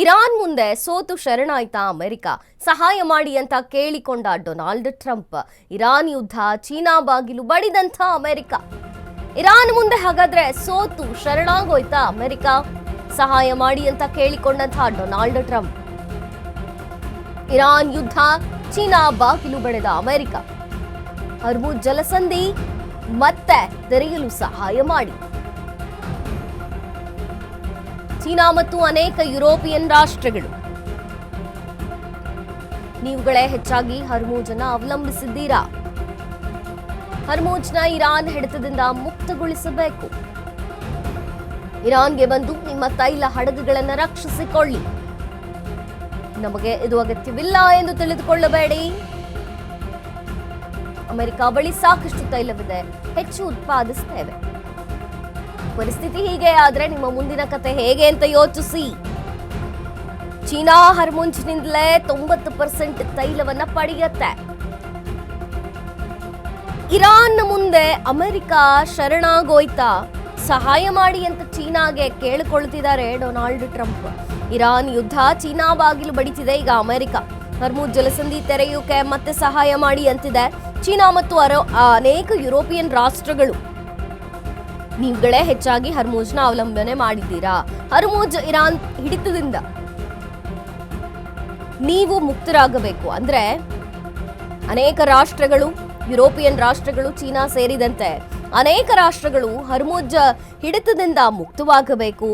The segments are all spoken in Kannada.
ಇರಾನ್ ಮುಂದೆ ಸೋತು ಶರಣಾಯ್ತ ಅಮೆರಿಕ, ಸಹಾಯ ಮಾಡಿ ಅಂತ ಕೇಳಿಕೊಂಡ ಡೊನಾಲ್ಡ್ ಟ್ರಂಪ್. ಇರಾನ್ ಯುದ್ಧ, ಚೀನಾ ಬಾಗಿಲು ಬಡಿದಂಥ ಅಮೆರಿಕ. ಇರಾನ್ ಮುಂದೆ ಹಾಗಾದ್ರೆ ಸೋತು ಶರಣಾಗೋಯ್ತ ಅಮೆರಿಕ, ಸಹಾಯ ಮಾಡಿ ಅಂತ ಕೇಳಿಕೊಂಡಂಥ ಡೊನಾಲ್ಡ್ ಟ್ರಂಪ್. ಇರಾನ್ ಯುದ್ಧ, ಚೀನಾ ಬಾಗಿಲು ಬಡಿದ ಅಮೆರಿಕ. ಹರ್ಮುಜ್ ಜಲಸಂಧಿ ಮತ್ತೆ ತೆರೆಯಲು ಸಹಾಯ ಮಾಡಿ. ಚೀನಾ ಮತ್ತು ಅನೇಕ ಯುರೋಪಿಯನ್ ರಾಷ್ಟ್ರಗಳು. ನೀವುಗಳೇ ಹೆಚ್ಚಾಗಿ ಹರ್ಮುಜನ್ನ ಅವಲಂಬಿಸಿದ್ದೀರಾ. ಹರ್ಮುಜ್ನ ಇರಾನ್ ಹಿಡಿತದಿಂದ ಮುಕ್ತಗೊಳಿಸಬೇಕು. ಇರಾನ್ಗೆ ಬಂದು ನಿಮ್ಮ ತೈಲ ಹಡಗುಗಳನ್ನು ರಕ್ಷಿಸಿಕೊಳ್ಳಿ. ನಮಗೆ ಇದು ಅಗತ್ಯವಿಲ್ಲ ಎಂದು ತಿಳಿದುಕೊಳ್ಳಬೇಡಿ. ಅಮೆರಿಕ ಬಳಿ ಸಾಕಷ್ಟು ತೈಲವಿದೆ, ಹೆಚ್ಚು ಉತ್ಪಾದಿಸುತ್ತೇವೆ. ಪರಿಸ್ಥಿತಿ ಹೀಗೆ ಆದ್ರೆ ನಿಮ್ಮ ಮುಂದಿನ ಕತೆ ಹೇಗೆ ಅಂತ ಯೋಚಿಸಿ. ಚೀನಾ ಹರ್ಮುಜ್ನಿಂದಲೇ 90% ತೈಲವನ್ನ ಪಡೆಯುತ್ತೆ. ಇರಾನ್ ಮುಂದೆ ಅಮೆರಿಕ ಶರಣಾಗೋಯ್ತಾ, ಸಹಾಯ ಮಾಡಿ ಅಂತ ಚೀನಾಗೆ ಕೇಳಿಕೊಳ್ತಿದ್ದಾರೆ ಡೊನಾಲ್ಡ್ ಟ್ರಂಪ್. ಇರಾನ್ ಯುದ್ಧ, ಚೀನಾ ಬಾಗಿಲು ಬಡಿತಿದೆ ಈಗ ಅಮೆರಿಕ. ಹರ್ಮುಜ್ ಜಲಸಂಧಿ ತೆರೆಯೋಕೆ ಮತ್ತೆ ಸಹಾಯ ಮಾಡಿ ಅಂತಿದೆ ಚೀನಾ ಮತ್ತು ಅನೇಕ ಯುರೋಪಿಯನ್ ರಾಷ್ಟ್ರಗಳು. ನೀವುಗಳೇ ಹೆಚ್ಚಾಗಿ ಹರ್ಮುಜ್ನ ಅವಲಂಬನೆ ಮಾಡಿದ್ದೀರಾ. ಹರ್ಮುಜ್ ಇರಾನ್ ಹಿಡಿತದಿಂದ ನೀವು ಮುಕ್ತರಾಗಬೇಕು ಅಂದ್ರೆ ಅನೇಕ ರಾಷ್ಟ್ರಗಳು, ಯುರೋಪಿಯನ್ ರಾಷ್ಟ್ರಗಳು, ಚೀನಾ ಸೇರಿದಂತೆ ಅನೇಕ ರಾಷ್ಟ್ರಗಳು ಹರ್ಮುಜ್ ಹಿಡಿತದಿಂದ ಮುಕ್ತವಾಗಬೇಕು.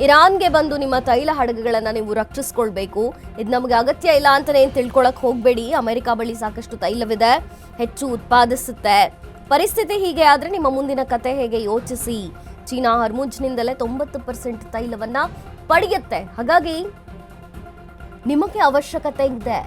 ಇರಾನ್ಗೆ ಬಂದು ನಿಮ್ಮ ತೈಲ ಹಡಗುಗಳನ್ನು ನೀವು ರಕ್ಷಿಸ್ಕೊಳ್ಬೇಕು. ಇದು ನಮಗೆ ಅಗತ್ಯ ಇಲ್ಲ ಅಂತಾನೆ ತಿಳ್ಕೊಳಕ್ ಹೋಗ್ಬೇಡಿ. ಅಮೆರಿಕ ಬಳಿ ಸಾಕಷ್ಟು ತೈಲವಿದೆ, ಹೆಚ್ಚು ಉತ್ಪಾದಿಸುತ್ತೆ. ಪರಿಸ್ಥಿತಿ ಹೀಗೆ ಆದ್ರೆ ನಿಮ್ಮ ಮುಂದಿನ ಕತೆ ಹೇಗೆ ಯೋಚಿಸಿ. ಚೀನಾ ಹರ್ಮುಜ್ನಿಂದಲೇ 90% ತೈಲವನ್ನ ಪಡೆಯುತ್ತೆ. ಹಾಗಾಗಿ ನಿಮಗೆ ಅವಶ್ಯಕತೆ ಇದೆ.